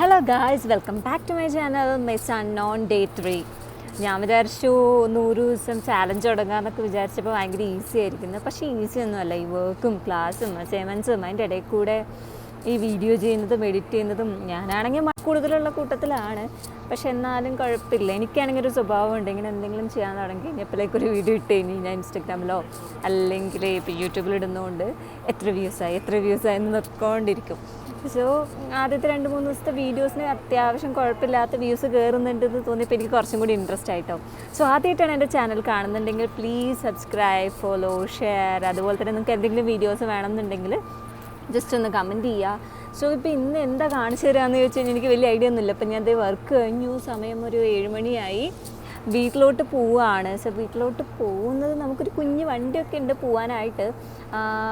Hello guys, welcome back to my channel miss unknown day 3. ഞാൻ വിചാരിച്ചു 100 ദിവസം challenge തുടങ്ങാമെന്നൊക്കെ വിചാരിച്ചപ്പോൾ ഭയങ്കര ഈസി ആയിരിക്കുന്നു. പക്ഷേ ഈസി ഒന്നുമല്ല. ഈ വർക്കും ക്ലാസ്സും അസൈൻമെൻറ്റ്സും അതിൻ്റെ ഇടയിൽ കൂടെ ഈ വീഡിയോ ചെയ്യുന്നതും എഡിറ്റ് ചെയ്യുന്നതും ഞാനാണെങ്കിൽ കൂടുതലുള്ള കൂട്ടത്തിലാണ്. പക്ഷെ എന്നാലും കുഴപ്പമില്ല. എനിക്കാണെങ്കിൽ ഒരു സ്വഭാവം ഉണ്ട്, ഇങ്ങനെ എന്തെങ്കിലും ചെയ്യാൻ തുടങ്ങി കഴിഞ്ഞപ്പോഴേക്കൊരു വീഡിയോ ഇട്ട് കഴിഞ്ഞ് ഞാൻ ഇൻസ്റ്റഗ്രാമിലോ അല്ലെങ്കിൽ ഇപ്പോൾ യൂട്യൂബിലിടുന്നതുകൊണ്ട് എത്ര വ്യൂസായി എന്ന് നോക്കിക്കൊണ്ടിരിക്കും. സോ ആദ്യത്തെ 2-3 ദിവസത്തെ വീഡിയോസിന് അത്യാവശ്യം കുഴപ്പമില്ലാത്ത വ്യൂസ് കയറുന്നുണ്ടെന്ന് തോന്നിയപ്പോൾ എനിക്ക് കുറച്ചും കൂടി ഇൻട്രസ്റ്റ് ആയിട്ടോ. സോ ആദ്യമായിട്ടാണ് എൻ്റെ ചാനൽ കാണുന്നുണ്ടെങ്കിൽ പ്ലീസ് സബ്സ്ക്രൈബ്, ഫോളോ, ഷെയർ. അതുപോലെ തന്നെ നിങ്ങൾക്ക് എന്തെങ്കിലും വീഡിയോസ് വേണമെന്നുണ്ടെങ്കിൽ ജസ്റ്റ് ഒന്ന് കമൻറ്റ് ചെയ്യുക. സോ ഇപ്പോൾ ഇന്ന് എന്താ കാണിച്ചു തരാമെന്ന് ചോദിച്ചു കഴിഞ്ഞാൽ എനിക്ക് വലിയ ഐഡിയ ഒന്നുമില്ല. അപ്പോൾ ഞാൻ വർക്ക് കഴിഞ്ഞു, സമയം ഒരു 7 മണിയായി, വീട്ടിലോട്ട് പോവുകയാണ്. സോ വീട്ടിലോട്ട് പോകുന്നത് നമുക്കൊരു കുഞ്ഞ് വണ്ടിയൊക്കെ ഉണ്ട് പോകാനായിട്ട്.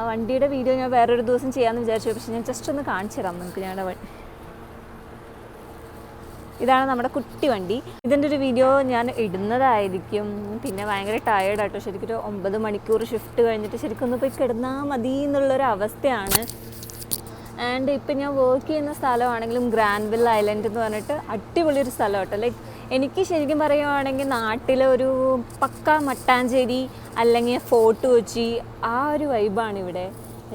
വണ്ടിയുടെ വീഡിയോ ഞാൻ വേറൊരു ദിവസം ചെയ്യാമെന്ന് വിചാരിച്ചു. പക്ഷേ ഞാൻ ജസ്റ്റ് ഒന്ന് കാണിച്ചു തരാം നിങ്ങൾക്ക്. ഇതാണ് നമ്മുടെ കുട്ടി വണ്ടി. ഇതിൻ്റെ ഒരു വീഡിയോ ഞാൻ ഇടുന്നതായിരിക്കും. പിന്നെ ഭയങ്കര ടയേർഡായിട്ടോ. ശരിക്കും ഒരു 9 മണിക്കൂർ ഷിഫ്റ്റ് കഴിഞ്ഞിട്ട് ശരിക്കും ഒന്ന് പോയി കിടന്നാൽ മതി എന്നുള്ളൊരു അവസ്ഥയാണ്. ആൻഡ് ഇപ്പം ഞാൻ വർക്ക് ചെയ്യുന്ന സ്ഥലമാണെങ്കിലും ഗ്രാൻവിൽ ഐലൻഡ് എന്ന് പറഞ്ഞിട്ട് അടിപൊളിയൊരു സ്ഥലം കേട്ടോ. ലൈക്ക് എനിക്ക് ശരിക്കും പറയുവാണെങ്കിൽ നാട്ടിലെ ഒരു പക്ക മട്ടാഞ്ചേരി അല്ലെങ്കിൽ ഫോർട്ട് കൊച്ചി ആ ഒരു വൈബാണ് ഇവിടെ.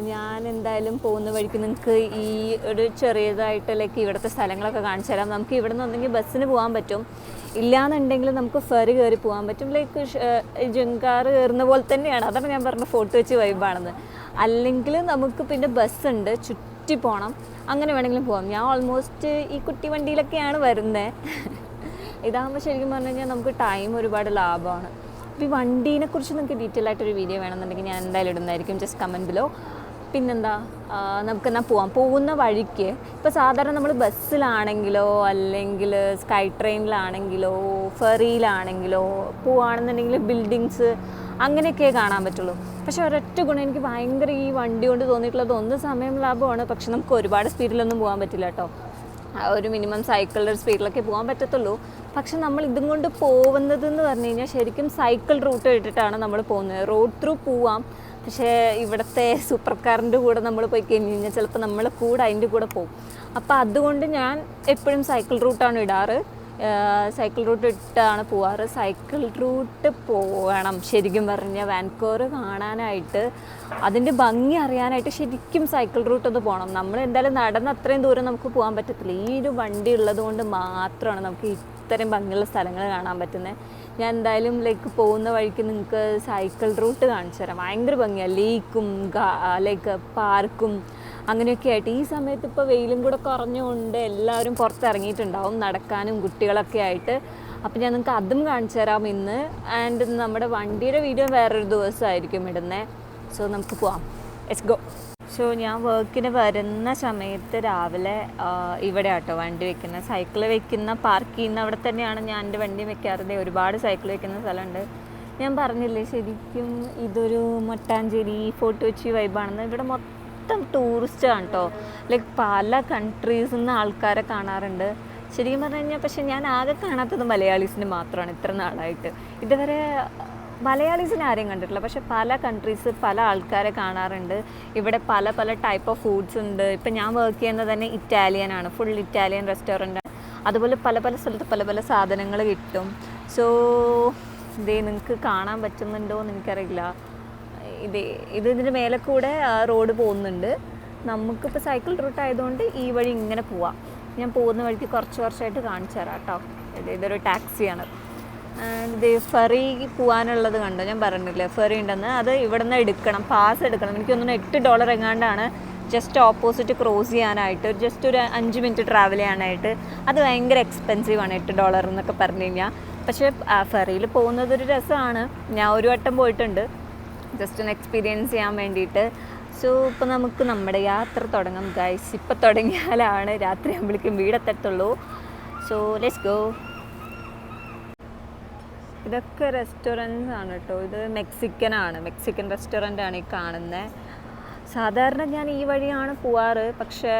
ഞാൻ എന്തായാലും പോകുന്ന വഴിക്ക് നിങ്ങൾക്ക് ഈ ഒരു ചെറിയതായിട്ട് ലൈക്ക് ഇവിടുത്തെ സ്ഥലങ്ങളൊക്കെ കാണിച്ചു തരാം. നമുക്ക് ഇവിടെ നിന്ന് ഒന്നെങ്കിൽ ബസ്സിന് പോകാൻ പറ്റും, ഇല്ലയെന്നുണ്ടെങ്കിൽ നമുക്ക് ഫെറി കയറി പോകാൻ പറ്റും. ലൈക്ക് ജങ്കാറ് കയറുന്ന പോലെ തന്നെയാണ്. അതാണ് ഞാൻ പറഞ്ഞ ഫോർട്ട് കൊച്ചി വൈബാണെന്ന്. അല്ലെങ്കിൽ നമുക്ക് പിന്നെ ബസ്സുണ്ട്, ചുറ്റി പോകണം. അങ്ങനെ വേണമെങ്കിലും പോകാം. ഞാൻ ഓൾമോസ്റ്റ് ഈ കുട്ടി വണ്ടിയിലൊക്കെയാണ് വരുന്നത്. ഇതാകുമ്പോൾ ശരിക്കും പറഞ്ഞു കഴിഞ്ഞാൽ നമുക്ക് ടൈം ഒരുപാട് ലാഭമാണ്. അപ്പോൾ ഈ വണ്ടീനെക്കുറിച്ച് നിങ്ങൾക്ക് ഡീറ്റെയിൽ ആയിട്ടൊരു വീഡിയോ വേണമെന്നുണ്ടെങ്കിൽ ഞാൻ എന്തായാലും ഇടുന്നതായിരിക്കും. Just comment below. പിന്നെന്താ, നമുക്കെന്നാൽ പോകുന്ന വഴിക്ക് ഇപ്പോൾ സാധാരണ നമ്മൾ ബസ്സിലാണെങ്കിലോ അല്ലെങ്കിൽ സ്കൈ ട്രെയിനിലാണെങ്കിലോ ഫെറിയിലാണെങ്കിലോ പോവുകയാണെന്നുണ്ടെങ്കിൽ ബിൽഡിങ്സ് അങ്ങനെയൊക്കെ കാണാൻ പറ്റുള്ളൂ. പക്ഷേ ഒരൊറ്റ ഗുണം എനിക്ക് ഭയങ്കര ഈ വണ്ടി കൊണ്ട് തോന്നിയിട്ടുള്ളത്, ഒന്ന് സമയം ലാഭമാണ്, പക്ഷെ നമുക്ക് ഒരുപാട് സ്പീഡിലൊന്നും പോകാൻ പറ്റില്ല കേട്ടോ. ഒരു മിനിമം സൈക്കിളിൻ്റെ സ്പീഡിലൊക്കെ പോകാൻ പറ്റത്തുള്ളൂ. പക്ഷെ നമ്മൾ ഇതും കൊണ്ട് പോകുന്നതെന്ന് പറഞ്ഞു കഴിഞ്ഞാൽ ശരിക്കും സൈക്കിൾ റൂട്ട് ഇട്ടിട്ടാണ് നമ്മൾ പോകുന്നത്. റോഡ് ത്രൂ പോവാം, പക്ഷേ ഇവിടുത്തെ സൂപ്പർ കാറിൻ്റെ കൂടെ നമ്മൾ പോയി കഴിഞ്ഞ് കഴിഞ്ഞാൽ ചിലപ്പോൾ നമ്മൾ കൂടെ അതിൻ്റെ കൂടെ പോകും. അപ്പോൾ അതുകൊണ്ട് ഞാൻ എപ്പോഴും സൈക്കിൾ റൂട്ടാണ് ഇടാറ്. സൈക്കിൾ റൂട്ട് ഇട്ടാണ് പോവാറ്. സൈക്കിൾ റൂട്ട് പോകണം ശരിക്കും പറഞ്ഞാൽ വാൻകൂവർ കാണാനായിട്ട്, അതിൻ്റെ ഭംഗി അറിയാനായിട്ട് ശരിക്കും സൈക്കിൾ റൂട്ട് ഒന്ന് പോകണം. നമ്മൾ എന്തായാലും നടന്ന് അത്രയും ദൂരം നമുക്ക് പോകാൻ പറ്റത്തില്ല. ഈ ഒരു വണ്ടി ഉള്ളത് കൊണ്ട് മാത്രമാണ് നമുക്ക് ഇത്രയും ഭംഗിയുള്ള സ്ഥലങ്ങൾ കാണാൻ പറ്റുന്നത്. ഞാൻ എന്തായാലും ലൈക്ക് പോകുന്ന വഴിക്ക് നിങ്ങൾക്ക് സൈക്കിൾ റൂട്ട് കാണിച്ചു തരാം. ഭയങ്കര ഭംഗിയാണ്. ലേക്കും ലൈക്ക് പാർക്കും അങ്ങനെയൊക്കെ ആയിട്ട്. ഈ സമയത്ത് ഇപ്പോൾ വെയിലും കൂടെ കുറഞ്ഞുകൊണ്ട് എല്ലാവരും പുറത്തിറങ്ങിയിട്ടുണ്ടാവും നടക്കാനും കുട്ടികളൊക്കെ ആയിട്ട്. അപ്പോൾ ഞാൻ നിങ്ങൾക്ക് അതും കാണിച്ചു തരാം ഇന്ന്. ആൻഡ് നമ്മുടെ വണ്ടിയുടെ വീഡിയോ വേറൊരു ദിവസമായിരിക്കും ഇടുന്നത്. സോ നമുക്ക് പോവാം, ലെറ്റ്സ് ഗോ. സോ ഞാൻ വർക്കിന് വരുന്ന സമയത്ത് രാവിലെ ഇവിടെ ആട്ടോ വണ്ടി വെക്കുന്ന, സൈക്കിൾ വെക്കുന്ന, പാർക്ക് ചെയ്യുന്ന അവിടെ തന്നെയാണ് ഞാൻ എൻ്റെ വണ്ടി വെക്കാറുണ്ട്. ഒരുപാട് സൈക്കിൾ വെക്കുന്ന സ്ഥലമുണ്ട്. ഞാൻ പറഞ്ഞില്ലേ ശരിക്കും ഇതൊരു മട്ടാഞ്ചേരി ഫോർട്ട് കൊച്ചി വൈബാണെന്ന്. ഇവിടെ മൊത്തം ടൂറിസ്റ്റാണ് കേട്ടോ. ലൈക്ക് പല കൺട്രീസിൽ നിന്ന് ആൾക്കാരെ കാണാറുണ്ട് ശരിക്കും പറഞ്ഞു കഴിഞ്ഞാൽ. പക്ഷെ ഞാൻ ആകെ കാണാത്തത് മലയാളീസിന് മാത്രമാണ് ഇത്ര നാളായിട്ട്. ഇതുവരെ മലയാളീസിനെ ആരെയും കണ്ടിട്ടില്ല. പക്ഷെ പല കൺട്രീസ് പല ആൾക്കാരെ കാണാറുണ്ട്. ഇവിടെ പല പല ടൈപ്പ് ഓഫ് ഫുഡ്സ് ഉണ്ട്. ഇപ്പം ഞാൻ വർക്ക് ചെയ്യുന്നത് തന്നെ ഇറ്റാലിയനാണ്, ഫുൾ ഇറ്റാലിയൻ റെസ്റ്റോറൻറ്റാണ്. അതുപോലെ പല പല സ്ഥലത്ത് പല പല സാധനങ്ങൾ കിട്ടും. സോ ഇതേ നിങ്ങൾക്ക് കാണാൻ പറ്റുന്നുണ്ടോ എന്ന് എനിക്കറിയില്ല. ഇതിൻ്റെ മേലെ കൂടെ റോഡ് പോകുന്നുണ്ട്. നമുക്കിപ്പോൾ സൈക്കിൾ റൂട്ട് ആയതുകൊണ്ട് ഈ വഴി ഇങ്ങനെ പോവാം. ഞാൻ പോകുന്ന വഴിക്ക് കുറച്ച് വർഷമായിട്ട് കാണിച്ചു തരാം കേട്ടോ. ഇതൊരു ടാക്സിയാണ്. ഇത് ഫെറി പോകാനുള്ളത് കണ്ടോ, ഞാൻ പറഞ്ഞില്ലേ ഫെറി ഉണ്ടെന്ന്. അത് ഇവിടെ നിന്ന് എടുക്കണം, പാസ് എടുക്കണം. എനിക്ക് തോന്നുന്നു $8 എങ്ങാണ്ടാണ് ജസ്റ്റ് ഓപ്പോസിറ്റ് ക്രോസ് ചെയ്യാനായിട്ട്. ജസ്റ്റ് ഒരു 5 മിനിറ്റ് ട്രാവൽ ചെയ്യാനായിട്ട്. അത് ഭയങ്കര എക്സ്പെൻസീവാണ് $8 എന്നൊക്കെ പറഞ്ഞു കഴിഞ്ഞാൽ. പക്ഷേ ഫെറിയിൽ പോകുന്നതൊരു രസമാണ്. ഞാൻ ഒരു വട്ടം പോയിട്ടുണ്ട് ജസ്റ്റ് ഒന്ന് എക്സ്പീരിയൻസ് ചെയ്യാൻ വേണ്ടിയിട്ട്. സോ ഇപ്പോൾ നമുക്ക് നമ്മുടെ യാത്ര തുടങ്ങാം ഗൈസ്. ഇപ്പോൾ തുടങ്ങിയാലാണ് രാത്രി ആകുമ്പോഴേക്കും വീടെത്തത്തുള്ളൂ. So let's go. ഇതൊക്കെ റെസ്റ്റോറൻറ്റ്സ് ആണ് കേട്ടോ. ഇത് മെക്സിക്കൻ റെസ്റ്റോറൻ്റാണ് ഈ കാണുന്നത്. സാധാരണ ഞാൻ ഈ വഴിയാണ് പോവാറ്, പക്ഷേ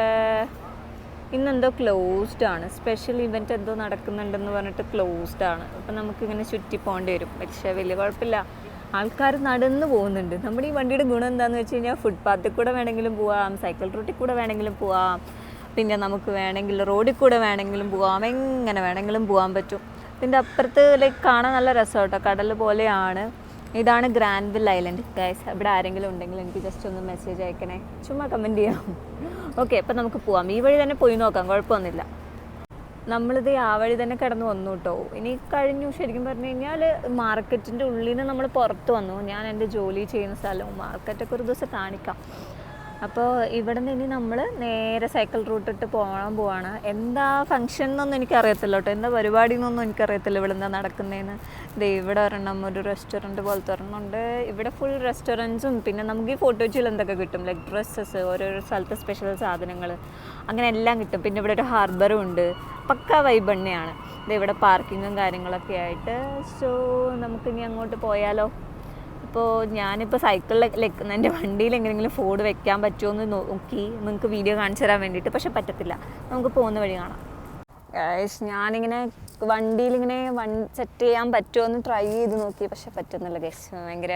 ഇന്നെന്തോ ക്ലോസ്ഡ് ആണ്. സ്പെഷ്യൽ ഇവൻറ്റ് എന്തോ നടക്കുന്നുണ്ടെന്ന് പറഞ്ഞിട്ട് ക്ലോസ്ഡ് ആണ്. അപ്പം നമുക്കിങ്ങനെ ചുറ്റി പോകേണ്ടി വരും. പക്ഷേ വലിയ കുഴപ്പമില്ല, ആൾക്കാർ നടന്ന് പോകുന്നുണ്ട്. നമ്മുടെ ഈ വണ്ടിയുടെ ഗുണം എന്താണെന്ന് വെച്ച് കഴിഞ്ഞാൽ ഫുട്പാത്തിൽ കൂടെ വേണമെങ്കിലും പോവാം, സൈക്കിൾ റൂട്ടിൽ കൂടെ വേണമെങ്കിലും പോവാം. പിന്നെ നമുക്ക് വേണമെങ്കിൽ റോഡിൽ കൂടെ വേണമെങ്കിലും പോകാം, എങ്ങനെ വേണമെങ്കിലും പോകാൻ പറ്റും. ഇതിൻ്റെ അപ്പുറത്ത് ലൈക്ക് കാണാൻ നല്ല രസം കേട്ടോ, കടൽ പോലെയാണ്. ഇതാണ് ഗ്രാൻവിൽ ഐലൻഡ്. ഗൈസ് ഇവിടെ ആരെങ്കിലും ഉണ്ടെങ്കിൽ എനിക്ക് ജസ്റ്റ് ഒന്ന് മെസ്സേജ് അയക്കണേ, ചുമ്മാ കമൻറ്റ് ചെയ്യാം. ഓക്കെ, അപ്പം നമുക്ക് പോവാം. ഈ വഴി തന്നെ പോയി നോക്കാം, കുഴപ്പമൊന്നുമില്ല. നമ്മളിത് ആ വഴി തന്നെ കിടന്ന് വന്നു കേട്ടോ. ഇനി കഴിഞ്ഞു. ശരിക്കും പറഞ്ഞു കഴിഞ്ഞാൽ മാർക്കറ്റിൻ്റെ ഉള്ളിൽ നിന്ന് നമ്മൾ പുറത്ത് വന്നു. ഞാൻ എൻ്റെ ജോലി ചെയ്യുന്ന സ്ഥലവും മാർക്കറ്റൊക്കെ ഒരു ദിവസം കാണിക്കാം. അപ്പോൾ ഇവിടെ നിന്ന് ഇനി നമ്മൾ നേരെ സൈക്കിൾ റൂട്ട് ഇട്ട് പോവാണ്. എന്താ ഫംഗ്ഷൻ എന്നൊന്നും എനിക്കറിയത്തില്ല കേട്ടോ, എന്താ പരിപാടി എന്നൊന്നും എനിക്കറിയത്തില്ല. ഇവിടെ എന്താ നടക്കുന്നതെന്ന്. ഇവിടെ ഒരെണ്ണം ഒരു റെസ്റ്റോറൻറ്റ് പോലത്തെ ഒരെണ്ണമുണ്ട്. ഇവിടെ ഫുൾ റെസ്റ്റോറൻറ്റ്സും പിന്നെ നമുക്ക് ഈ ഫോട്ടോച്ചിൽ എന്തൊക്കെ കിട്ടും, ലൈക്ക് ഡ്രസ്സസ്, ഓരോരോ സ്ഥലത്തെ സ്പെഷ്യൽ സാധനങ്ങൾ, അങ്ങനെ എല്ലാം കിട്ടും. പിന്നെ ഇവിടെ ഒരു ഹാർബറും ഉണ്ട്. പക്ക വൈബ് തന്നെയാണ്. ഇവിടെ പാർക്കിങ്ങും കാര്യങ്ങളൊക്കെ ആയിട്ട്. സോ നമുക്കിനി അങ്ങോട്ട് പോയാലോ? അപ്പോൾ ഞാനിപ്പോൾ സൈക്കിളിൽ എൻ്റെ വണ്ടിയിൽ എങ്ങനെയെങ്കിലും ഫോൺ വെക്കാൻ പറ്റുമോ എന്ന് നോക്കി നിങ്ങൾക്ക് വീഡിയോ കാണിച്ചു തരാൻ വേണ്ടിയിട്ട്. പക്ഷെ പറ്റത്തില്ല, നമുക്ക് പോകുന്ന വഴി കാണാം. ഞാനിങ്ങനെ വണ്ടിയിലിങ്ങനെ സെറ്റ് ചെയ്യാൻ പറ്റുമോ എന്ന് ട്രൈ ചെയ്ത് നോക്കി, പക്ഷെ പറ്റുന്നില്ല ഗൈസ്. ഭയങ്കര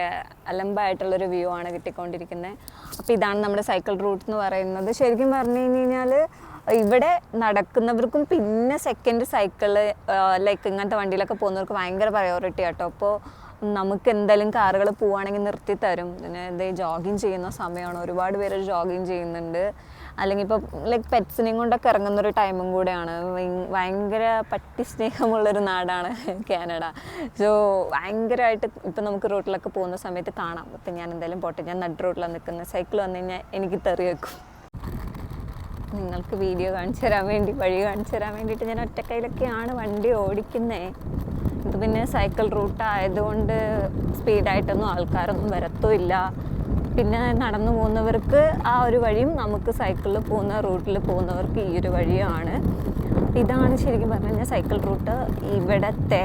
അലമ്പായിട്ടുള്ളൊരു വ്യൂ ആണ് കിട്ടിക്കൊണ്ടിരിക്കുന്നത്. അപ്പോൾ ഇതാണ് നമ്മുടെ സൈക്കിൾ റൂട്ട് എന്ന് പറയുന്നത്. ശരിക്കും പറഞ്ഞു കഴിഞ്ഞാൽ ഇവിടെ നടക്കുന്നവർക്കും പിന്നെ സെക്കൻഡ് സൈക്കിള് ലൈക്ക് ഇങ്ങനത്തെ വണ്ടിയിലൊക്കെ പോകുന്നവർക്ക് ഭയങ്കര പ്രയോറിറ്റി ആട്ടോ. അപ്പോൾ നമുക്ക് എന്തായാലും കാറുകൾ പോവുകയാണെങ്കിൽ നിർത്തി തരും. പിന്നെ ഇത് ജോഗിങ് ചെയ്യുന്ന സമയമാണ്, ഒരുപാട് പേര് ജോഗിങ് ചെയ്യുന്നുണ്ട്. അല്ലെങ്കിൽ ഇപ്പോൾ ലൈക്ക് പെറ്റ്സിനെയും കൊണ്ടൊക്കെ ഇറങ്ങുന്നൊരു ടൈമും കൂടെയാണ്. ഭയങ്കര പട്ടി സ്നേഹമുള്ളൊരു നാടാണ് കാനഡ. സോ ഭയങ്കരമായിട്ട് ഇപ്പം നമുക്ക് റോട്ടിലൊക്കെ പോകുന്ന സമയത്ത് കാണാം. ഇപ്പം ഞാൻ എന്തായാലും പോട്ടെ, ഞാൻ നട് റോട്ടിലാണ് നിൽക്കുന്നത്. സൈക്കിൾ വന്നു കഴിഞ്ഞാൽ എനിക്ക് തെറി വെക്കും. നിങ്ങൾക്ക് വീഡിയോ കാണിച്ചു തരാൻ വേണ്ടി, വഴി കാണിച്ചു തരാൻ വേണ്ടിയിട്ട് ഞാൻ ഒറ്റക്കൈയിലൊക്കെയാണ് വണ്ടി ഓടിക്കുന്നത്. ഇത് പിന്നെ സൈക്കിൾ റൂട്ട് ആയതുകൊണ്ട് സ്പീഡായിട്ടൊന്നും ആൾക്കാരൊന്നും വരത്തുമില്ല. പിന്നെ നടന്നു പോകുന്നവർക്ക് ആ ഒരു വഴിയും നമുക്ക് സൈക്കിളിൽ പോകുന്ന റൂട്ടിൽ പോകുന്നവർക്ക് ഈ ഒരു വഴിയാണ്. ഇതാണ് ശരിക്കും പറഞ്ഞു കഴിഞ്ഞാൽ സൈക്കിൾ റൂട്ട്. ഇവിടത്തെ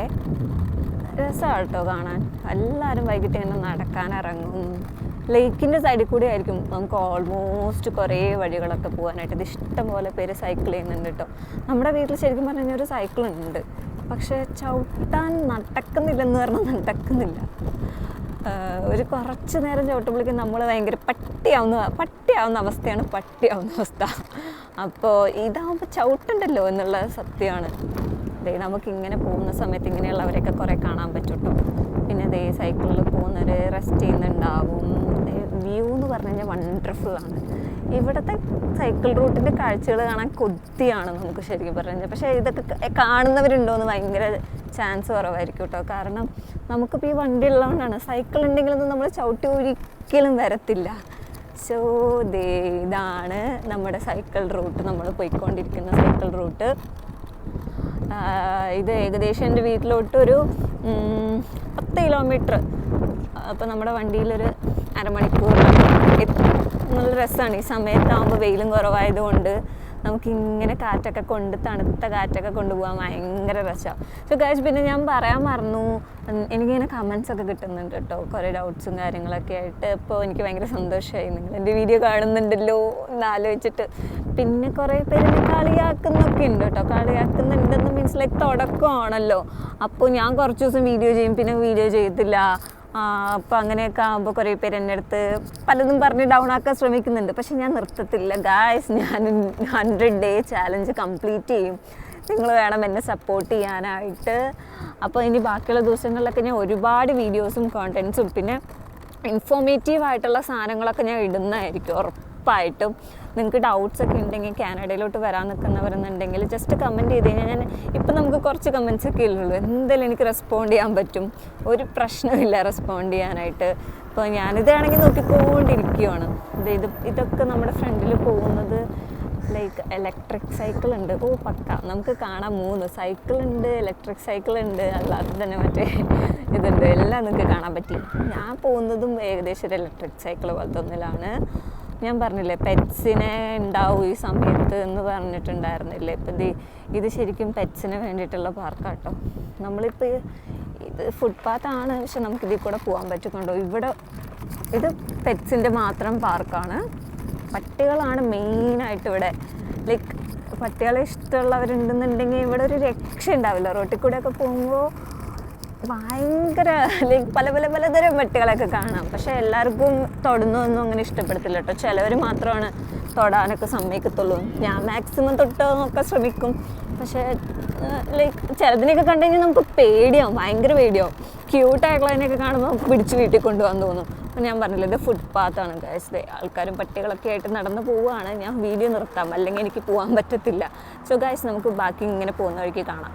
രസമാണ് കേട്ടോ കാണാൻ. എല്ലാവരും വൈകിട്ട് ഇങ്ങനെ നടക്കാനിറങ്ങും. ലേക്കിൻ്റെ സൈഡിൽ കൂടി ആയിരിക്കും നമുക്ക് ഓൾമോസ്റ്റ് കുറേ വഴികളൊക്കെ പോകാനായിട്ട്. ഇത് ഇഷ്ടം പോലെ പേര് സൈക്കിൾ ചെയ്യുന്നുണ്ട് കേട്ടോ. നമ്മുടെ വീട്ടിൽ ശരിക്കും പറഞ്ഞു കഴിഞ്ഞാൽ ഒരു സൈക്കിളുണ്ട്, പക്ഷേ ചവിട്ടാൻ നടക്കുന്നില്ലെന്ന് പറഞ്ഞാൽ നടക്കുന്നില്ല. ഒരു കുറച്ച് നേരം ചവിട്ടുമ്പോഴേക്കും നമ്മൾ ഭയങ്കര പട്ടിയാവുന്ന അവസ്ഥ. അപ്പോൾ ഇതാകുമ്പോൾ ചവിട്ടുണ്ടല്ലോ എന്നുള്ള സത്യമാണ്. നമുക്കിങ്ങനെ പോകുന്ന സമയത്ത് ഇങ്ങനെയുള്ളവരെയൊക്കെ കുറേ കാണാൻ പറ്റും കേട്ടോ. പിന്നെ സൈക്കിളിൽ പോകുന്നവർ റെസ്റ്റ് ചെയ്യുന്നുണ്ടാവും. വ്യൂ എന്ന് പറഞ്ഞു കഴിഞ്ഞാൽ വണ്ടർഫുള്ളാണ്. ഇവിടുത്തെ സൈക്കിൾ റൂട്ടിൻ്റെ കാഴ്ചകൾ കാണാൻ കൊതിയാണ് നമുക്ക് ശരിക്കും പറഞ്ഞു കഴിഞ്ഞാൽ. പക്ഷേ ഇതൊക്കെ കാണുന്നവരുണ്ടോയെന്ന് ഭയങ്കര ചാൻസ് കുറവായിരിക്കും കേട്ടോ. കാരണം നമുക്കിപ്പോൾ ഈ വണ്ടി ഉള്ളതുകൊണ്ടാണ്. സൈക്കിൾ ഉണ്ടെങ്കിലൊന്നും നമ്മൾ ചവിട്ടി ഒരിക്കലും വരത്തില്ല. സോ ഇതാണ് നമ്മുടെ സൈക്കിൾ റൂട്ട്, നമ്മൾ പോയിക്കൊണ്ടിരിക്കുന്ന സൈക്കിൾ റൂട്ട്. ഇത് ഏകദേശം എൻ്റെ വീട്ടിലോട്ടൊരു 10 കിലോമീറ്റർ. അപ്പോൾ നമ്മുടെ വണ്ടിയിലൊരു അരമണിക്കൂർ. നല്ല രസമാണ്. ഈ സമയത്താകുമ്പോൾ വെയിലും കുറവായതുകൊണ്ട് നമുക്കിങ്ങനെ കാറ്റൊക്കെ കൊണ്ട്, തണുത്ത കാറ്റൊക്കെ കൊണ്ടുപോകാൻ ഭയങ്കര രസമാണ്. സോ ഗൈസ്, പിന്നെ ഞാൻ പറയാൻ മറന്നു, എനിക്കിങ്ങനെ കമൻസ് ഒക്കെ കിട്ടുന്നുണ്ട് കേട്ടോ, കുറേ ഡൗട്ട്സും കാര്യങ്ങളൊക്കെ ആയിട്ട്. അപ്പോൾ എനിക്ക് ഭയങ്കര സന്തോഷമായി നിങ്ങൾ എൻ്റെ വീഡിയോ കാണുന്നുണ്ടല്ലോ എന്നാലോചിച്ചിട്ട്. പിന്നെ കുറേ പേര് കളിയാക്കുന്നൊക്കെ ഉണ്ട് കേട്ടോ. കളിയാക്കുന്നുണ്ടെന്ന് മീൻസ് ലൈക്ക് തുടക്കമാണല്ലോ. അപ്പോൾ ഞാൻ കുറച്ച് ദിവസം വീഡിയോ ചെയ്യും, പിന്നെ വീഡിയോ ചെയ്യത്തില്ല. അപ്പോൾ അങ്ങനെയൊക്കെ ആകുമ്പോൾ കുറേ പേര് എൻ്റെ അടുത്ത് പലതും പറഞ്ഞ് ഡൗൺ ആക്കാൻ ശ്രമിക്കുന്നുണ്ട്. പക്ഷെ ഞാൻ നിർത്തത്തില്ല ഗായ്സ്. ഞാൻ 100 ഡേ ചാലഞ്ച് കംപ്ലീറ്റ് ചെയ്യും. നിങ്ങൾ വേണം എന്നെ സപ്പോർട്ട് ചെയ്യാനായിട്ട്. അപ്പോൾ ഇനി ബാക്കിയുള്ള ദിവസങ്ങളിലൊക്കെ ഞാൻ ഒരുപാട് വീഡിയോസും കോണ്ടൻസും പിന്നെ ഇൻഫോർമേറ്റീവായിട്ടുള്ള സാധനങ്ങളൊക്കെ ഞാൻ ഇടുന്നതായിരിക്കും ഉറപ്പായിട്ടും. നിങ്ങൾക്ക് ഡൗട്ട്സ് ഒക്കെ ഉണ്ടെങ്കിൽ കാനഡയിലോട്ട് വരാൻ നിൽക്കുന്നവരെന്നുണ്ടെങ്കിൽ ജസ്റ്റ് കമൻറ്റ് ചെയ്ത് കഴിഞ്ഞാൽ ഞാൻ ഇപ്പം നമുക്ക് കുറച്ച് കമൻസ് ഒക്കെ ഉള്ളൂ, എന്തായാലും എനിക്ക് റെസ്പോണ്ട് ചെയ്യാൻ പറ്റും. ഒരു പ്രശ്നമില്ല റെസ്പോണ്ട് ചെയ്യാനായിട്ട്. ഇപ്പോൾ ഞാനിതാണെങ്കിൽ നോക്കിക്കൊണ്ടിരിക്കുകയാണ്. ഇതൊക്കെ നമ്മുടെ ഫ്രണ്ടിൽ പോകുന്നത് ലൈക്ക് ഇലക്ട്രിക് സൈക്കിൾ ഉണ്ട്. പക്ക നമുക്ക് കാണാം 3 സൈക്കിളുണ്ട്, ഇലക്ട്രിക് സൈക്കിളുണ്ട്, അല്ലാതെ തന്നെ മറ്റേ ഇതുണ്ട്, എല്ലാം നിങ്ങൾക്ക് കാണാൻ പറ്റി. ഞാൻ പോകുന്നതും ഏകദേശം ഒരു ഇലക്ട്രിക് സൈക്കിൾ പോലത്തെ ഒന്നിലാണ്. ഞാൻ പറഞ്ഞില്ലേ പെറ്റ്സിനെ ഉണ്ടാവും ഈ സമയത്ത് എന്ന് പറഞ്ഞിട്ടുണ്ടായിരുന്നില്ലേ. ഇപ്പം ഇത് ശരിക്കും പെറ്റ്സിന് വേണ്ടിയിട്ടുള്ള പാർക്കാട്ടോ. നമ്മളിപ്പോൾ ഇത് ഫുട്പാത്താണ്, പക്ഷെ നമുക്കിതിൽ കൂടെ പോകാൻ പറ്റുന്നുണ്ടോ? ഇവിടെ ഇത് പെറ്റ്സിൻ്റെ മാത്രം പാർക്കാണ്. പട്ടികളാണ് മെയിനായിട്ട് ഇവിടെ. ലൈക്ക് പട്ടികളെ ഇഷ്ടമുള്ളവരുണ്ടെന്നുണ്ടെങ്കിൽ ഇവിടെ ഒരു രക്ഷ ഉണ്ടാവില്ല. റോട്ടിൽ കൂടെയൊക്കെ പോകുമ്പോൾ ഭയങ്കര ലൈക്ക് പലതരം പട്ടികളൊക്കെ കാണാം. പക്ഷെ എല്ലാവർക്കും തൊടുന്നൊന്നും അങ്ങനെ ഇഷ്ടപ്പെടത്തില്ല കേട്ടോ. ചിലവർ മാത്രമാണ് തൊടാനൊക്കെ സമ്മതിക്കത്തുള്ളൂ. ഞാൻ മാക്സിമം തൊട്ടൊക്കെ ശ്രമിക്കും. പക്ഷേ ലൈക്ക് ചിലതിനെയൊക്കെ കണ്ടു കഴിഞ്ഞാൽ നമുക്ക് പേടിയാവും, ഭയങ്കര പേടിയാവും. ക്യൂട്ടായിട്ടുള്ളതിനെയൊക്കെ കാണുമ്പോൾ നമുക്ക് പിടിച്ച് വീട്ടിൽ കൊണ്ടുപോകാൻ തോന്നും. അപ്പോൾ ഞാൻ പറഞ്ഞില്ല, ഇത് ഫുട്പാത്താണ് ഗൈസ്. ആൾക്കാരും പട്ടികളൊക്കെ ആയിട്ട് നടന്നു പോവുകയാണ്. ഞാൻ വീഡിയോ നിർത്താം, അല്ലെങ്കിൽ എനിക്ക് പോകാൻ പറ്റത്തില്ല. സോ ഗൈസ്, നമുക്ക് ബാക്കി ഇങ്ങനെ പോകുന്ന വഴിക്ക് കാണാം.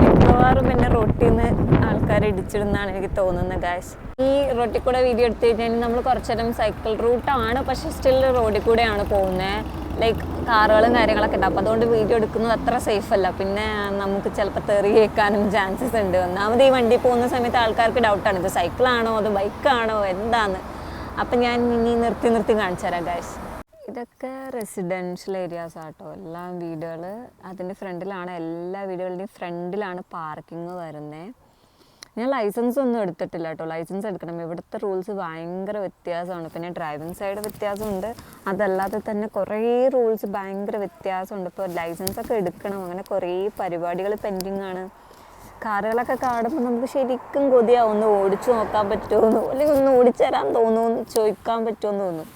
മിക്കവാറും പിന്നെ റോട്ടിൽ നിന്ന് ആൾക്കാർ ഇടിച്ചിടുന്നാണ് എനിക്ക് തോന്നുന്നത് ഗൈസ്. ഈ റോട്ടിൽ കൂടെ വീഡിയോ എടുത്തു കഴിഞ്ഞാൽ നമ്മൾ കുറച്ചു നേരം സൈക്കിൾ റൂട്ടാണ്, പക്ഷേ സ്റ്റിൽ റോഡിൽ കൂടെയാണ് പോകുന്നത്. ലൈക്ക് കാറുകളും കാര്യങ്ങളൊക്കെ ഉണ്ട്. അപ്പോൾ അതുകൊണ്ട് വീഡിയോ എടുക്കുന്നത് അത്ര സേഫ് അല്ല. പിന്നെ നമുക്ക് ചിലപ്പോൾ തെറി കേൾക്കാനും ചാൻസസ് ഉണ്ട്. ഒന്നാമത് ഈ വണ്ടി പോകുന്ന സമയത്ത് ആൾക്കാർക്ക് ഡൗട്ടാണ്, ഇത് സൈക്കിളാണോ അത് ബൈക്കാണോ എന്താന്ന്. അപ്പം ഞാൻ ഇനി നിർത്തി കാണിച്ചു തരാം ഗൈസ്. ഇതൊക്കെ റെസിഡൻഷ്യൽ ഏരിയാസ് ആട്ടോ. എല്ലാം വീടുകൾ അതിൻ്റെ ഫ്രണ്ടിലാണ്, എല്ലാ വീടുകളുടെയും ഫ്രണ്ടിലാണ് പാർക്കിംഗ് വരുന്നത്. ഞാൻ ലൈസൻസ് ഒന്നും എടുത്തിട്ടില്ല കേട്ടോ. ലൈസൻസ് എടുക്കണം. ഇവിടുത്തെ റൂൾസ് ഭയങ്കര വ്യത്യാസമാണ്. പിന്നെ ഡ്രൈവിംഗ് സൈഡ് വ്യത്യാസമുണ്ട്, അതല്ലാതെ തന്നെ കുറേ റൂൾസ് ഭയങ്കര വ്യത്യാസമുണ്ട്. ഇപ്പോൾ ലൈസൻസൊക്കെ എടുക്കണം, അങ്ങനെ കുറേ പരിപാടികൾ പെൻഡിങ് ആണ്. കാറുകളൊക്കെ കാണുമ്പോൾ നമുക്ക് ശരിക്കും കൊതിയാവും, ഒന്ന് ഓടിച്ചു നോക്കാൻ പറ്റുമോ, അല്ലെങ്കിൽ ഒന്ന് ഓടിച്ചു തരാൻ തോന്നുമെന്ന് ചോദിക്കാൻ പറ്റുമെന്ന് തോന്നും.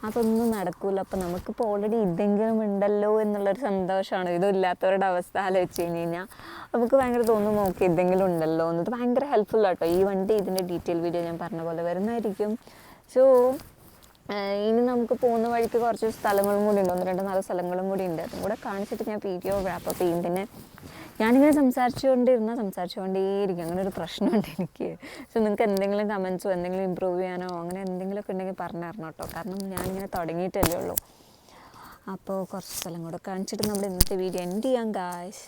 അതൊന്നും നടക്കില്ല. അപ്പം നമുക്കിപ്പോൾ ഓൾറെഡി ഇതെങ്കിലും ഉണ്ടല്ലോ എന്നുള്ളൊരു സന്തോഷമാണ്. ഇതുമില്ലാത്തവരുടെ അവസ്ഥ ആലോചിച്ച് കഴിഞ്ഞാൽ നമുക്ക് ഭയങ്കര തോന്നും, നോക്കി ഇതെങ്കിലും ഉണ്ടല്ലോ എന്നത്. ഭയങ്കര ഹെൽപ്ഫുൾ ആട്ടോ ഈ വണ്ടി. ഇതിൻ്റെ ഡീറ്റെയിൽ വീഡിയോ ഞാൻ പറഞ്ഞ പോലെ വരുന്നതായിരിക്കും. സോ ഇനി നമുക്ക് പോകുന്ന വഴിക്ക് കുറച്ച് സ്ഥലങ്ങളും കൂടി ഉണ്ട്, 1-2-4 സ്ഥലങ്ങളും കൂടി ഉണ്ട്. അതും കൂടെ കാണിച്ചിട്ട് ഞാൻ വീഡിയോ റാപ്പപ്പ് ചെയ്യും. പിന്നെ ഞാനിങ്ങനെ സംസാരിച്ചുകൊണ്ടേയിരിക്കും. അങ്ങനെ ഒരു പ്രശ്നമുണ്ട് എനിക്ക്. സോ നിങ്ങൾക്ക് എന്തെങ്കിലും കമൻസോ എന്തെങ്കിലും ഇമ്പ്രൂവ് ചെയ്യാനോ അങ്ങനെ എന്തെങ്കിലുമൊക്കെ ഉണ്ടെങ്കിൽ പറഞ്ഞു തരണം കേട്ടോ. കാരണം ഞാനിങ്ങനെ തുടങ്ങിയിട്ടല്ലേ ഉള്ളൂ. അപ്പോൾ കുറച്ച് സ്ഥലം കൂടെ കാണിച്ചിട്ട് നമ്മുടെ ഇന്നത്തെ വീഡിയോ എൻഡ് ചെയ്യാം ഗായ്സ്.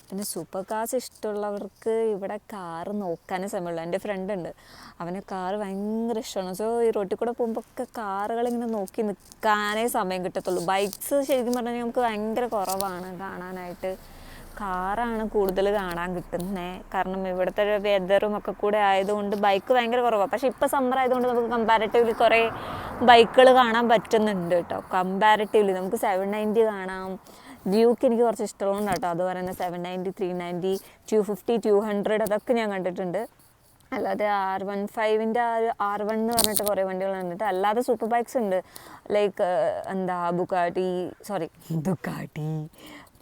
പിന്നെ സൂപ്പർ കാർസ് ഇഷ്ടമുള്ളവർക്ക് ഇവിടെ കാറ് നോക്കാനേ സമയമുള്ളൂ. എൻ്റെ ഫ്രണ്ട് ഉണ്ട്, അവന് കാറ് ഭയങ്കര ഇഷ്ടമാണ്. സോ ഈ റോട്ടിൽ കൂടെ പോകുമ്പോൾ ഒക്കെ കാറുകളിങ്ങനെ നോക്കി നിൽക്കാനേ സമയം കിട്ടത്തുള്ളൂ. ബൈക്സ് ശരിക്കും പറഞ്ഞാൽ നമുക്ക് ഭയങ്കര കുറവാണ് കാണാനായിട്ട്. കാറാണ് കൂടുതൽ കാണാൻ കിട്ടുന്നത്. കാരണം ഇവിടുത്തെ വെതറും ഒക്കെ കൂടെ ആയതുകൊണ്ട് ബൈക്ക് ഭയങ്കര കുറവാണ്. പക്ഷേ ഇപ്പോൾ സമ്മർ ആയതുകൊണ്ട് നമുക്ക് കമ്പാരിറ്റീവ്ലി കുറേ ബൈക്കുകൾ കാണാൻ പറ്റുന്നുണ്ട് കേട്ടോ. കമ്പാരിറ്റീവ്ലി നമുക്ക് 790 കാണാം. ഡ്യൂക്ക് എനിക്ക് കുറച്ച് ഇഷ്ടമുള്ളതുകൊണ്ട് കേട്ടോ അത് പറയുന്നത്. 790, 390, 250, 200 അതൊക്കെ ഞാൻ കണ്ടിട്ടുണ്ട്. അല്ലാതെ R15 R1 എന്ന് പറഞ്ഞിട്ട് കുറേ വണ്ടികൾ കണ്ടിട്ട്. അല്ലാതെ സൂപ്പർ ബൈക്സ് ഉണ്ട്, ലൈക്ക് ദുക്കാട്ടി,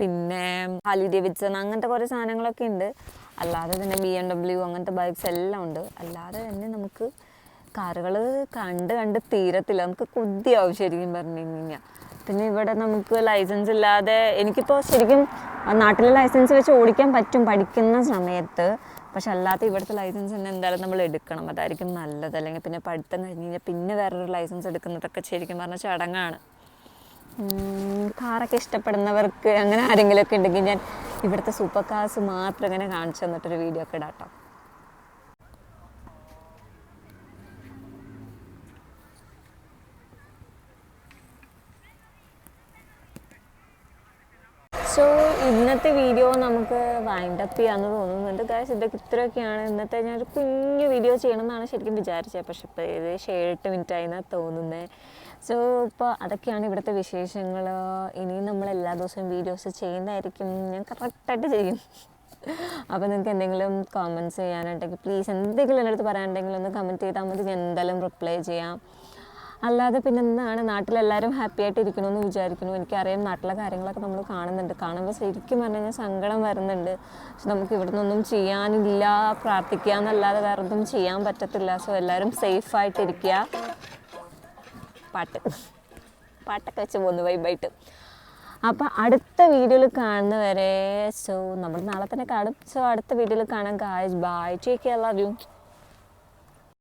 പിന്നെ ഹാർലി ഡേവിഡ്സൺ, അങ്ങനത്തെ കുറേ സാധനങ്ങളൊക്കെ ഉണ്ട്. അല്ലാതെ തന്നെ BMW അങ്ങനത്തെ ബൈക്സ് എല്ലാം ഉണ്ട്. അല്ലാതെ തന്നെ നമുക്ക് കാറുകൾ കണ്ട് തീരത്തില്ല. നമുക്ക് കൊതിയാവും ശരിക്കും പറഞ്ഞു കഴിഞ്ഞാൽ. പിന്നെ ഇവിടെ നമുക്ക് ലൈസൻസ് ഇല്ലാതെ, എനിക്കിപ്പോൾ ശരിക്കും നാട്ടിലെ ലൈസൻസ് വെച്ച് ഓടിക്കാൻ പറ്റും പഠിക്കുന്ന സമയത്ത്. പക്ഷെ അല്ലാത്ത ഇവിടുത്തെ ലൈസൻസ് തന്നെ എന്തായാലും നമ്മൾ എടുക്കണം, അതായിരിക്കും നല്ലത്. അല്ലെങ്കിൽ പിന്നെ പഠിത്തം കഴിഞ്ഞ് കഴിഞ്ഞാൽ പിന്നെ വേറൊരു ലൈസൻസ് എടുക്കുന്നതൊക്കെ ശരിക്കും പറഞ്ഞാൽ ചടങ്ങാണ്. കാറൊക്കെ ഇഷ്ടപ്പെടുന്നവർക്ക് അങ്ങനെ ആരെങ്കിലുമൊക്കെ ഉണ്ടെങ്കിൽ ഞാൻ ഇവിടുത്തെ സൂപ്പർ കാർസ് മാത്രം ഇങ്ങനെ കാണിച്ചു തന്നിട്ടൊരു വീഡിയോ ഒക്കെ ഇടാം കേട്ടോ. സോ ഇന്നത്തെ വീഡിയോ നമുക്ക് വൈൻഡപ്പ് ചെയ്യാമെന്ന് തോന്നുന്നുണ്ട് ഗൈസ്. ഇതൊക്കെ ഇത്രയൊക്കെയാണ് ഇന്നത്തെ. ഞാനൊരു കുഞ്ഞു വീഡിയോ ചെയ്യണമെന്നാണ് ശരിക്കും വിചാരിച്ചത്, പക്ഷെ ഇപ്പോൾ ഏകദേശം 7-8 മിനിറ്റ് ആയിന്നാണ് തോന്നുന്നത്. സോ ഇപ്പോൾ അതൊക്കെയാണ് ഇവിടുത്തെ വിശേഷങ്ങൾ. ഇനിയും നമ്മൾ എല്ലാ ദിവസവും വീഡിയോസ് ചെയ്യുന്നതായിരിക്കും. ഞാൻ കറക്റ്റായിട്ട് ചെയ്യും. അപ്പോൾ നിങ്ങൾക്ക് എന്തെങ്കിലും കമൻറ്റ്സ് ചെയ്യാനായിട്ടൊക്കെ പ്ലീസ് എന്തെങ്കിലും എൻ്റെ അടുത്ത് പറയാനുണ്ടെങ്കിൽ ഒന്ന് കമൻറ്റ് ചെയ്താൽ മതി, ഞാൻ എന്തായാലും റിപ്ലൈ ചെയ്യാം. അല്ലാതെ പിന്നെ എന്താണ്, നാട്ടിലെല്ലാവരും ഹാപ്പി ആയിട്ട് ഇരിക്കണമെന്ന് വിചാരിക്കുന്നു. എനിക്കറിയാം നാട്ടിലെ കാര്യങ്ങളൊക്കെ നമ്മൾ കാണുമ്പോൾ ശരിക്കും പറഞ്ഞു കഴിഞ്ഞാൽ സങ്കടം വരുന്നുണ്ട്. പക്ഷെ നമുക്ക് ഇവിടെ നിന്നൊന്നും ചെയ്യാനില്ല, പ്രാർത്ഥിക്കുക എന്നല്ലാതെ വേറെ ഒന്നും ചെയ്യാൻ പറ്റത്തില്ല. സോ എല്ലാവരും സേഫായിട്ടിരിക്കുക. പാട്ടൊക്കെ വെച്ച് പോകുന്നു വൈബായിട്ട്. അപ്പോൾ അടുത്ത വീഡിയോയിൽ കാണുന്നവരെ, സോ നമ്മൾ നാളെ തന്നെ കാണും. സോ അടുത്ത വീഡിയോയിൽ കാണാം guys. Bye, take care, love U.